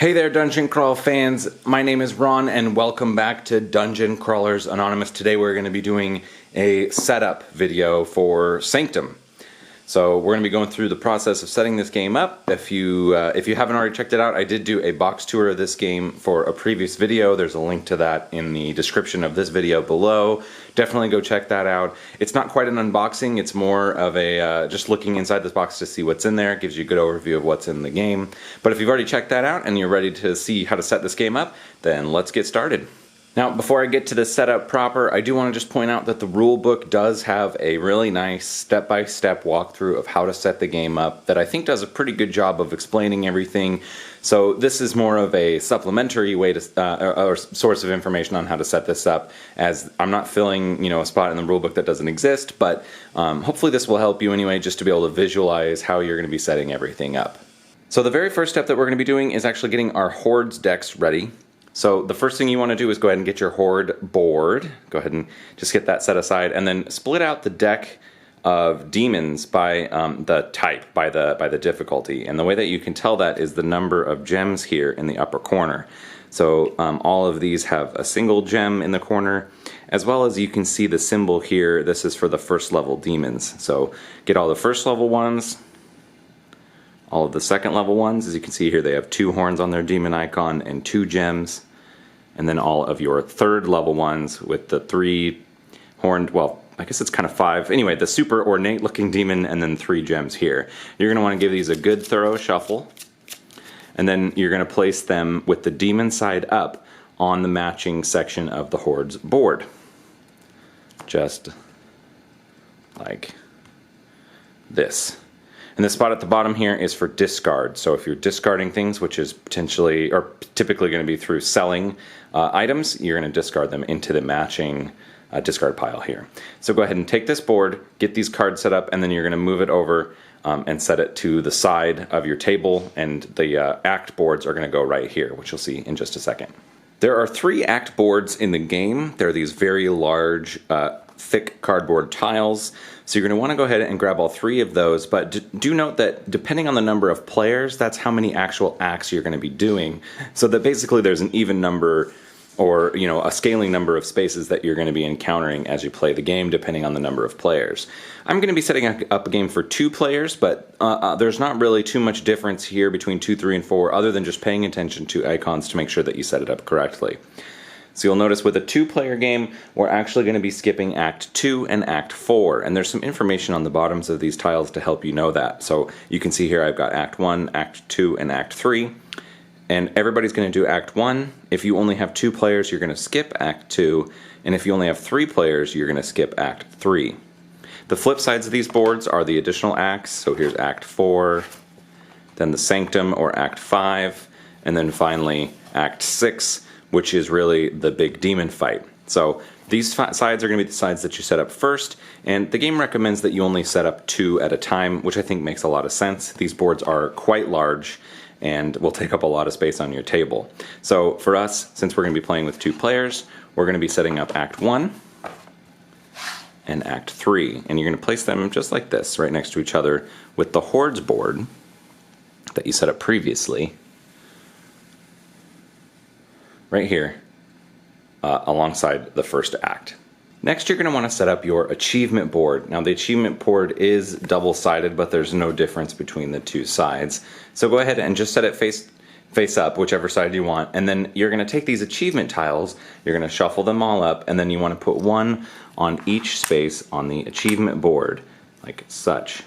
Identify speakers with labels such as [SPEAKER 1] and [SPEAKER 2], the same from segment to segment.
[SPEAKER 1] Hey there, Dungeon Crawl fans. My name is Ron, and welcome back to Dungeon Crawlers Anonymous. Today we're going to be doing a setup video for Sanctum. So we're going to be going through the process of setting this game up. If you haven't already checked it out, I did do a box tour of this game for a previous video. There's a link to that in the description of this video below. Definitely go check that out. It's not quite an unboxing. It's more of a just looking inside this box to see what's in there. It gives you a good overview of what's in the game. But if you've already checked that out and you're ready to see how to set this game up, then let's get started. Now, before I get to the setup proper, I do want to just point out that the rulebook does have a really nice step-by-step walkthrough of how to set the game up that I think does a pretty good job of explaining everything. So this is more of a supplementary way to, or source of information on how to set this up, as I'm not filling, a spot in the rulebook that doesn't exist, but hopefully this will help you anyway, just to be able to visualize how you're going to be setting everything up. So the very first step that we're going to be doing is actually getting our Hordes decks ready. So the first thing you want to do is go ahead and get your Horde board. Go ahead and just get that set aside, and then split out the deck of demons by the type, by the difficulty. And the way that you can tell that is the number of gems here in the upper corner. So all of these have a single gem in the corner, as well as you can see the symbol here. This is for the first level demons. So get all the first level ones, all of the second level ones. As you can see here, they have 2 horns on their demon icon and 2 gems. And then all of your third level ones with the 3 horned, well, I guess it's kind of 5. Anyway, the super ornate looking demon and then 3 gems here. You're going to want to give these a good thorough shuffle. And then you're going to place them with the demon side up on the matching section of the Horde's board. Just like this. And the spot at the bottom here is for discard. So if you're discarding things, which is potentially or typically going to be through selling items, you're going to discard them into the matching discard pile here. So go ahead and take this board, get these cards set up, and then you're going to move it over and set it to the side of your table, and the act boards are going to go right here, which you'll see in just a second. There are 3 act boards in the game. They're these very large, thick cardboard tiles. So you're going to want to go ahead and grab all 3 of those, but do note that depending on the number of players, that's how many actual acts you're going to be doing. So that basically there's an even number, or a scaling number of spaces that you're going to be encountering as you play the game, depending on the number of players. I'm going to be setting up a game for 2 players, but there's not really too much difference here between 2, 3, and 4, other than just paying attention to icons to make sure that you set it up correctly. So you'll notice with a 2-player game, we're actually going to be skipping Act 2 and Act 4, and there's some information on the bottoms of these tiles to help you know that. So you can see here I've got Act 1, Act 2, and Act 3, and everybody's going to do Act 1. If you only have 2 players, you're going to skip Act 2, and if you only have 3 players, you're going to skip Act 3. The flip sides of these boards are the additional acts, so here's Act 4, then the Sanctum or Act 5, and then finally Act 6, which is really the big demon fight. So these sides are going to be the sides that you set up first, and the game recommends that you only set up 2 at a time, which I think makes a lot of sense. These boards are quite large and will take up a lot of space on your table. So for us, since we're going to be playing with 2 players, we're going to be setting up Act 1 and Act 3, and you're going to place them just like this, right next to each other, with the Hordes board that you set up previously right here alongside the first act. Next, you're going to want to set up your achievement board. Now, the achievement board is double-sided, but there's no difference between the 2 sides. So go ahead and just set it face up, whichever side you want, and then you're going to take these achievement tiles, you're going to shuffle them all up, and then you want to put 1 on each space on the achievement board, like such.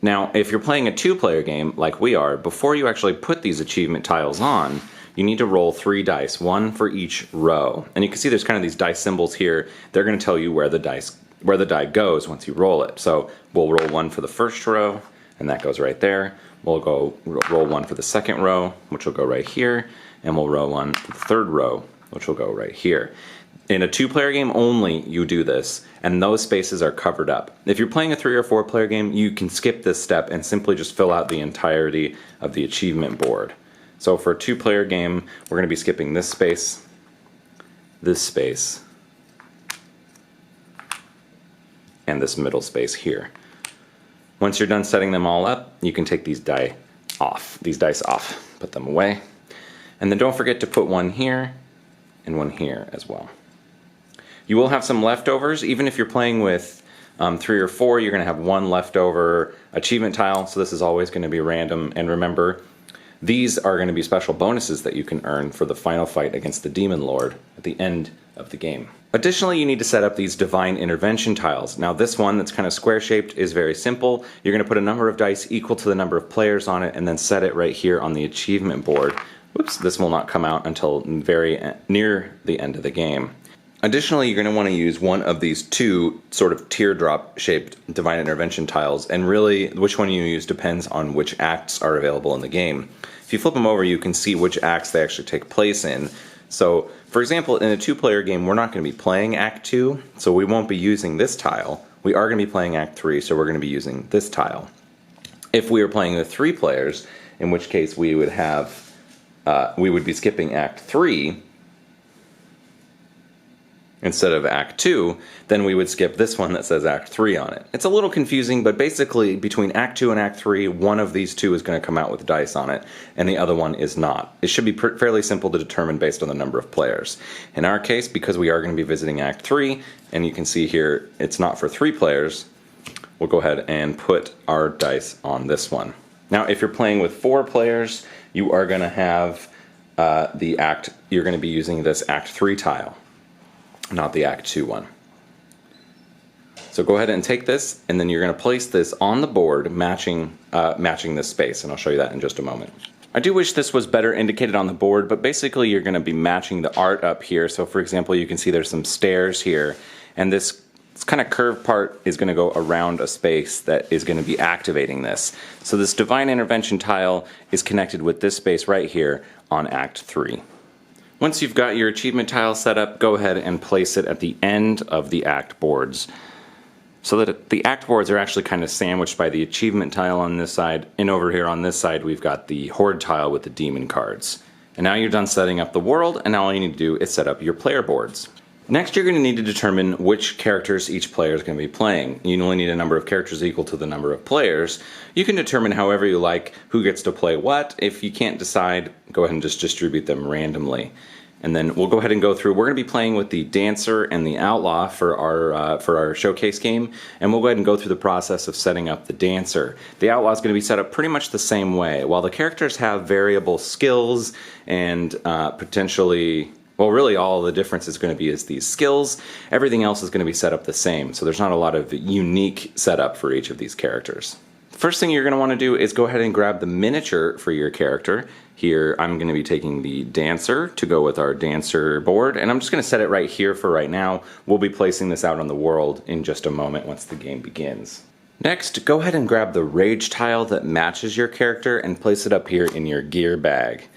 [SPEAKER 1] Now, if you're playing a 2-player game, like we are, before you actually put these achievement tiles on, you need to roll 3 dice, 1 for each row. And you can see there's kind of these dice symbols here. They're going to tell you where the die goes once you roll it. So we'll roll 1 for the first row, and that goes right there. We'll go roll 1 for the second row, which will go right here, and we'll roll 1 for the third row, which will go right here. In a 2-player game only, you do this, and those spaces are covered up. If you're playing a 3 or 4-player game, you can skip this step and simply just fill out the entirety of the achievement board. So for a 2-player game, we're going to be skipping this space, and this middle space here. Once you're done setting them all up, you can take these die off, these dice off. Put them away. And then don't forget to put one here and one here as well. You will have some leftovers. Even if you're playing with 3 or 4, you're going to have one leftover achievement tile, so this is always going to be random. And remember, these are going to be special bonuses that you can earn for the final fight against the Demon Lord at the end of the game. Additionally, you need to set up these Divine Intervention tiles. Now this one that's kind of square shaped is very simple. You're going to put a number of dice equal to the number of players on it and then set it right here on the achievement board. Whoops, this will not come out until very near the end of the game. Additionally, you're going to want to use one of these 2 sort of teardrop shaped Divine Intervention tiles, and really which one you use depends on which acts are available in the game. If you flip them over, you can see which acts they actually take place in. So, for example, in a 2-player game, we're not going to be playing Act 2, so we won't be using this tile. We are going to be playing Act 3, so we're going to be using this tile. If we are playing with 3 players, in which case we would have, we would be skipping Act 3 instead of Act 2, then we would skip this one that says Act 3 on it. It's a little confusing, but basically between Act 2 and Act 3, one of these 2 is going to come out with dice on it, and the other one is not. It should be fairly simple to determine based on the number of players. In our case, because we are going to be visiting Act 3, and you can see here it's not for 3 players, we'll go ahead and put our dice on this one. Now if you're playing with 4 players, you are going to have you're going to be using this Act 3 tile, not the Act 2 one. So go ahead and take this, and then you're going to place this on the board matching this space, and I'll show you that in just a moment. I do wish this was better indicated on the board, but basically you're going to be matching the art up here. So for example, you can see there's some stairs here, and this kind of curved part is going to go around a space that is going to be activating this. So this Divine Intervention tile is connected with this space right here on Act 3. Once you've got your achievement tile set up, go ahead and place it at the end of the act boards, so that the act boards are actually kind of sandwiched by the achievement tile on this side, and over here on this side we've got the horde tile with the demon cards. And now you're done setting up the world, and now all you need to do is set up your player boards. Next, you're going to need to determine which characters each player is going to be playing. You only need a number of characters equal to the number of players. You can determine however you like who gets to play what. If you can't decide, go ahead and just distribute them randomly. And then we'll go ahead and go through. We're going to be playing with the Dancer and the Outlaw for our showcase game, and we'll go ahead and go through the process of setting up the Dancer. The Outlaw is going to be set up pretty much the same way. While the characters have variable skills and potentially, well, really all the difference is going to be is these skills. Everything else is going to be set up the same, so there's not a lot of unique setup for each of these characters. First thing you're going to want to do is go ahead and grab the miniature for your character. Here I'm going to be taking the Dancer to go with our Dancer board, and I'm just going to set it right here for right now. We'll be placing this out on the world in just a moment once the game begins. Next, go ahead and grab the Rage tile that matches your character and place it up here in your gear bag.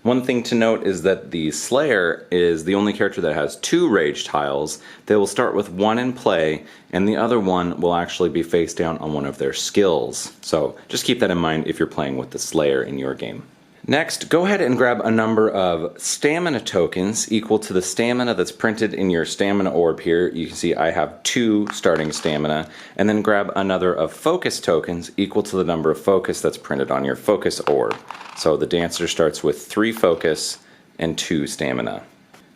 [SPEAKER 1] One thing to note is that the Slayer is the only character that has 2 Rage tiles. They will start with 1 in play, and the other one will actually be face down on one of their skills. So just keep that in mind if you're playing with the Slayer in your game. Next, go ahead and grab a number of stamina tokens equal to the stamina that's printed in your stamina orb here. You can see I have 2 starting stamina, and then grab another of focus tokens equal to the number of focus that's printed on your focus orb. So the Dancer starts with 3 focus and 2 stamina.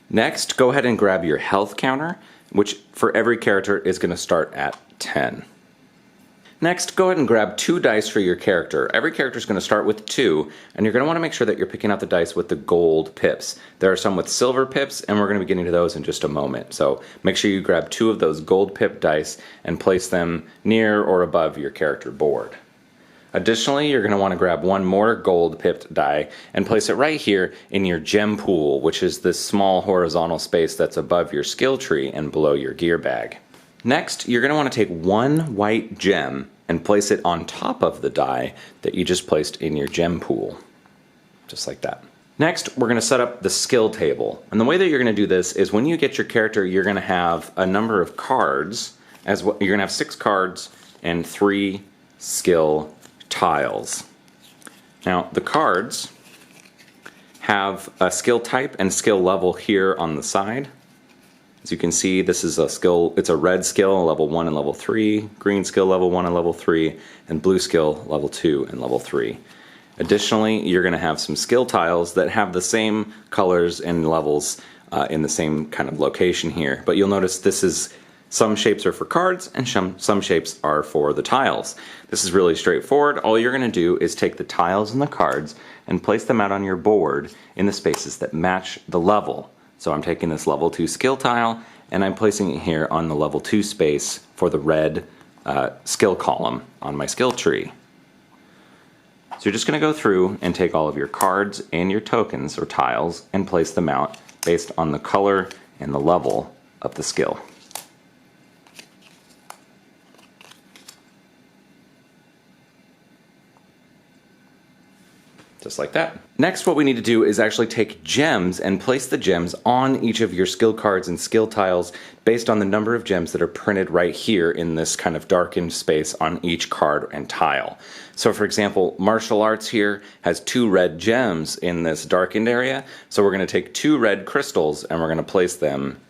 [SPEAKER 1] Next, go ahead and grab your health counter, which for every character is going to start at 10. Next, go ahead and grab 2 dice for your character. Every character is going to start with 2, and you're going to want to make sure that you're picking out the dice with the gold pips. There are some with silver pips, and we're going to be getting to those in just a moment. So make sure you grab 2 of those gold pip dice and place them near or above your character board. Additionally, you're going to want to grab 1 more gold pipped die and place it right here in your gem pool, which is this small horizontal space that's above your skill tree and below your gear bag. Next, you're going to want to take 1 white gem and place it on top of the die that you just placed in your gem pool. Just like that. Next, we're going to set up the skill table. And the way that you're going to do this is when you get your character, you're going to have a number of cards. You're going to have 6 cards and 3 skill tiles. Now, the cards have a skill type and skill level here on the side. As you can see, this is a skill, it's a red skill, level 1 and level 3, green skill level 1 and level 3, and blue skill level 2 and level 3. Additionally, you're going to have some skill tiles that have the same colors and levels in the same kind of location here. But you'll notice some shapes are for cards and some shapes are for the tiles. This is really straightforward. All you're going to do is take the tiles and the cards and place them out on your board in the spaces that match the level. So I'm taking this level 2 skill tile and I'm placing it here on the level 2 space for the red skill column on my skill tree. So you're just going to go through and take all of your cards and your tokens or tiles and place them out based on the color and the level of the skill. Just like that. Next, what we need to do is actually take gems and place the gems on each of your skill cards and skill tiles based on the number of gems that are printed right here in this kind of darkened space on each card and tile. So for example, martial arts here has 2 red gems in this darkened area. So we're going to take 2 red crystals and we're going to place them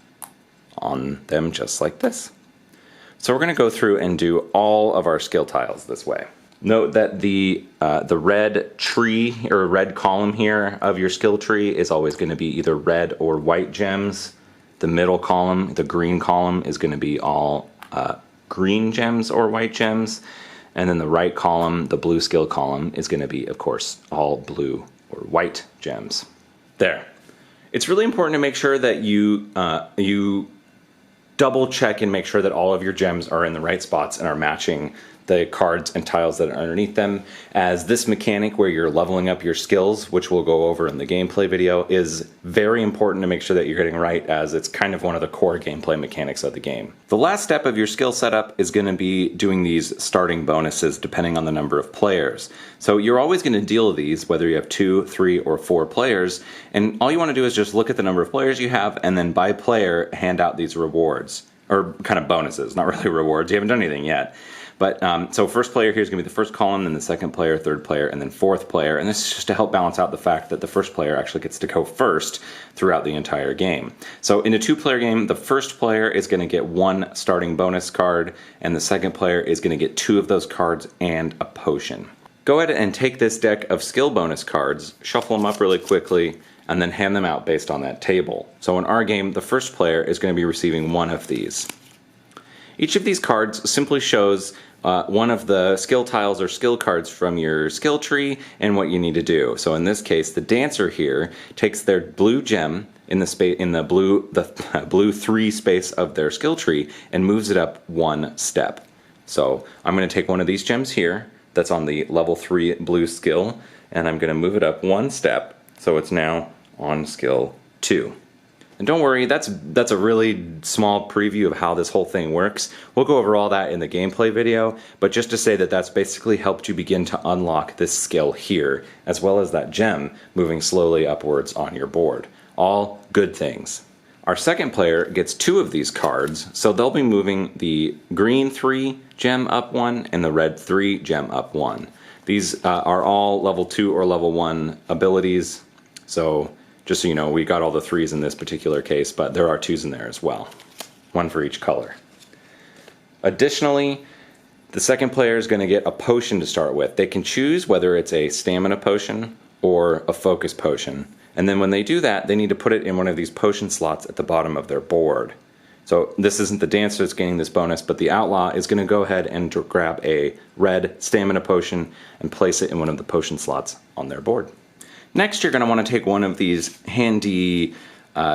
[SPEAKER 1] on them just like this. So we're going to go through and do all of our skill tiles this way. Note that the red tree or red column here of your skill tree is always going to be either red or white gems. The middle column, the green column, is going to be all green gems or white gems. And then the right column, the blue skill column, is going to be, of course, all blue or white gems. There. It's really important to make sure that you double check and make sure that all of your gems are in the right spots and are matching the cards and tiles that are underneath them, as this mechanic where you're leveling up your skills, which we'll go over in the gameplay video, is very important to make sure that you're getting right, as it's kind of one of the core gameplay mechanics of the game. The last step of your skill setup is going to be doing these starting bonuses depending on the number of players. So you're always going to deal with these whether you have 2, 3, or 4 players, and all you want to do is just look at the number of players you have and then by player hand out these rewards, or kind of bonuses, not really rewards. You haven't done anything yet. But so first player here is going to be the first column, then the second player, third player, and then fourth player. And this is just to help balance out the fact that the first player actually gets to go first throughout the entire game. So in a 2-player game, the first player is going to get 1 starting bonus card, and the second player is going to get 2 of those cards and a potion. Go ahead and take this deck of skill bonus cards, shuffle them up really quickly, and then hand them out based on that table. So in our game, the first player is going to be receiving 1 of these. Each of these cards simply shows one of the skill tiles or skill cards from your skill tree and what you need to do. So in this case, the dancer here takes their blue gem in the blue 3 space of their skill tree and moves it up 1 step. So I'm going to take one of these gems here that's on the level 3 blue skill, and I'm going to move it up 1 step, so it's now on skill 2. And don't worry, that's a really small preview of how this whole thing works. We'll go over all that in the gameplay video, but just to say that that's basically helped you begin to unlock this skill here, as well as that gem moving slowly upwards on your board. All good things. Our second player gets 2 of these cards, so they'll be moving the green 3 gem up 1 and the red 3 gem up 1. These are all level 2 or level 1 abilities, so just so you know, we got all the 3s in this particular case, but there are 2s in there as well. 1 for each color. Additionally, the second player is going to get a potion to start with. They can choose whether it's a stamina potion or a focus potion. And then when they do that, they need to put it in one of these potion slots at the bottom of their board. So this isn't the dancer that's getting this bonus, but the outlaw is going to go ahead and grab a red stamina potion and place it in one of the potion slots on their board. Next, you're going to want to take one of these handy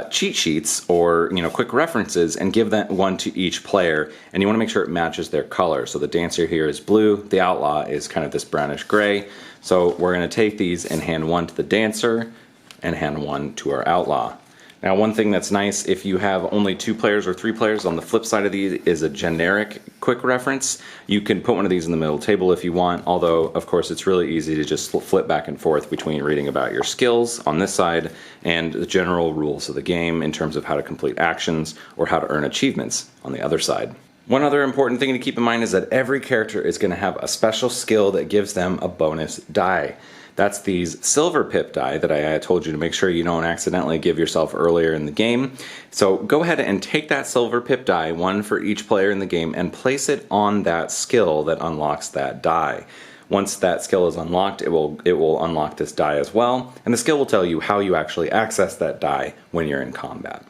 [SPEAKER 1] cheat sheets or quick references and give that one to each player, and you want to make sure it matches their color. So the dancer here is blue, the outlaw is kind of this brownish gray. So we're going to take these and hand 1 to the dancer and hand 1 to our outlaw. Now, one thing that's nice, if you have only 2 players or 3 players, on the flip side of these is a generic quick reference. You can put one of these in the middle table if you want, although of course it's really easy to just flip back and forth between reading about your skills on this side and the general rules of the game in terms of how to complete actions or how to earn achievements on the other side. One other important thing to keep in mind is that every character is going to have a special skill that gives them a bonus die. That's these silver pip die that I told you to make sure you don't accidentally give yourself earlier in the game. So go ahead and take that silver pip die, 1 for each player in the game, and place it on that skill that unlocks that die. Once that skill is unlocked, it will unlock this die as well, and the skill will tell you how you actually access that die when you're in combat.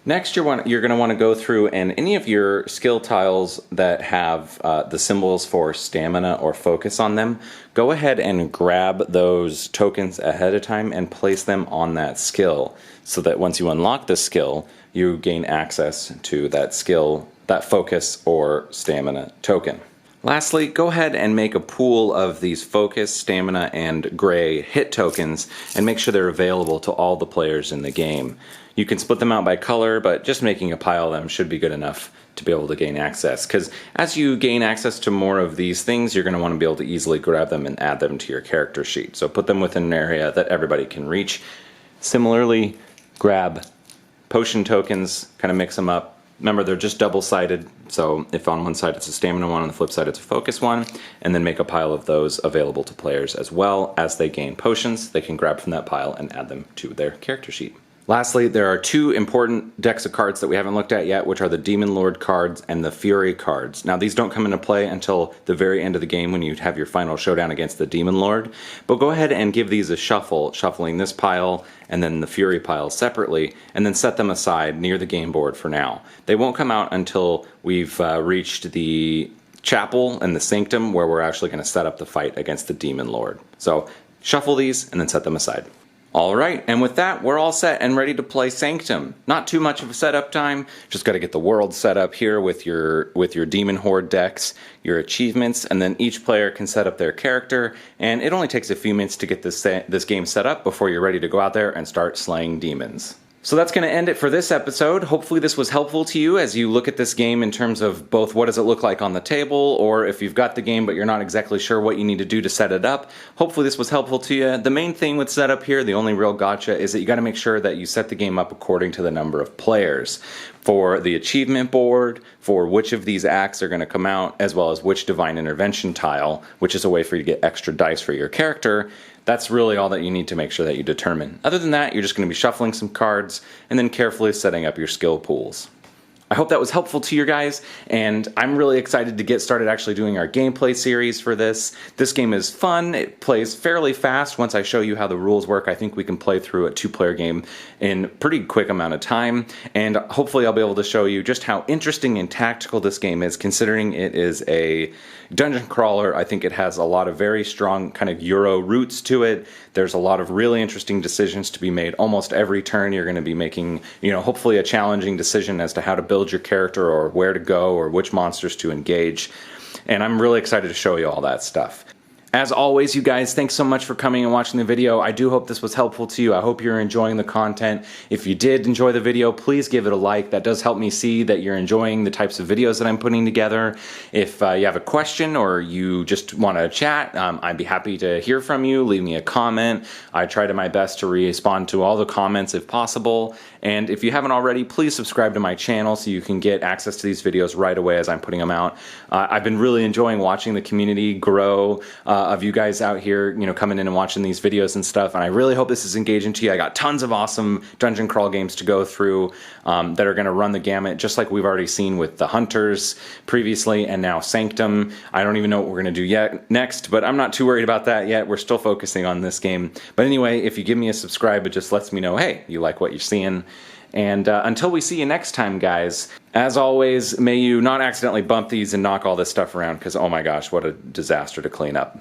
[SPEAKER 1] Next, you're going to want to go through, and any of your skill tiles that have the symbols for stamina or focus on them, go ahead and grab those tokens ahead of time and place them on that skill, so that once you unlock the skill, you gain access to that skill, that focus or stamina token. Lastly, go ahead and make a pool of these focus, stamina, and gray hit tokens and make sure they're available to all the players in the game. You can split them out by color, but just making a pile of them should be good enough to be able to gain access, because as you gain access to more of these things, you're going to want to be able to easily grab them and add them to your character sheet. So put them within an area that everybody can reach. Similarly, grab potion tokens, kind of mix them up. Remember, they're just double-sided, so if on one side it's a stamina one, on the flip side it's a focus one, and then make a pile of those available to players as well. As they gain potions, they can grab from that pile and add them to their character sheet. Lastly, there are two important decks of cards that we haven't looked at yet, which are the Demon Lord cards and the Fury cards. Now, these don't come into play until the very end of the game when you have your final showdown against the Demon Lord, but go ahead and give these a shuffle, shuffling this pile and then the Fury pile separately, and then set them aside near the game board for now. They won't come out until we've reached the chapel and the Sanctum, where we're actually going to set up the fight against the Demon Lord. So shuffle these and then set them aside. Alright, and with that, we're all set and ready to play Sanctum. Not too much of a setup time, just got to get the world set up here with your Demon Horde decks, your achievements, and then each player can set up their character, and it only takes a few minutes to get this game set up before you're ready to go out there and start slaying demons. So that's going to end it for this episode. Hopefully this was helpful to you as you look at this game in terms of both what does it look like on the table, or if you've got the game but you're not exactly sure what you need to do to set it up. Hopefully this was helpful to you. The main thing with setup here, the only real gotcha, is that you got to make sure that you set the game up according to the number of players. For the achievement board, for which of these acts are going to come out, as well as which divine intervention tile, which is a way for you to get extra dice for your character. That's really all that you need to make sure that you determine. Other than that, you're just going to be shuffling some cards and then carefully setting up your skill pools. I hope that was helpful to you guys, and I'm really excited to get started actually doing our gameplay series for this. This game is fun. It plays fairly fast. Once I show you how the rules work, I think we can play through a two-player game in a pretty quick amount of time, and hopefully I'll be able to show you just how interesting and tactical this game is, considering it is a dungeon crawler. I think it has a lot of very strong kind of Euro roots to it. There's a lot of really interesting decisions to be made. Almost every turn you're going to be making, hopefully a challenging decision as to how to build your character or where to go or which monsters to engage. And I'm really excited to show you all that stuff. As always, you guys, thanks so much for coming and watching the video. I do hope this was helpful to you. I hope you're enjoying the content. If you did enjoy the video, please give it a like. That does help me see that you're enjoying the types of videos that I'm putting together. If you have a question or you just want to chat, I'd be happy to hear from you. Leave me a comment. I try to my best to respond to all the comments if possible. And if you haven't already, please subscribe to my channel so you can get access to these videos right away as I'm putting them out. I've been really enjoying watching the community grow of you guys out here, coming in and watching these videos and stuff, and I really hope this is engaging to you. I got tons of awesome dungeon crawl games to go through that are going to run the gamut, just like we've already seen with the Hunters previously, and now Sanctum. I don't even know what we're going to do next, but I'm not too worried about that yet. We're still focusing on this game. But anyway, if you give me a subscribe, it just lets me know, hey, you like what you're seeing. And until we see you next time, guys, as always, may you not accidentally bump these and knock all this stuff around, because oh my gosh, what a disaster to clean up.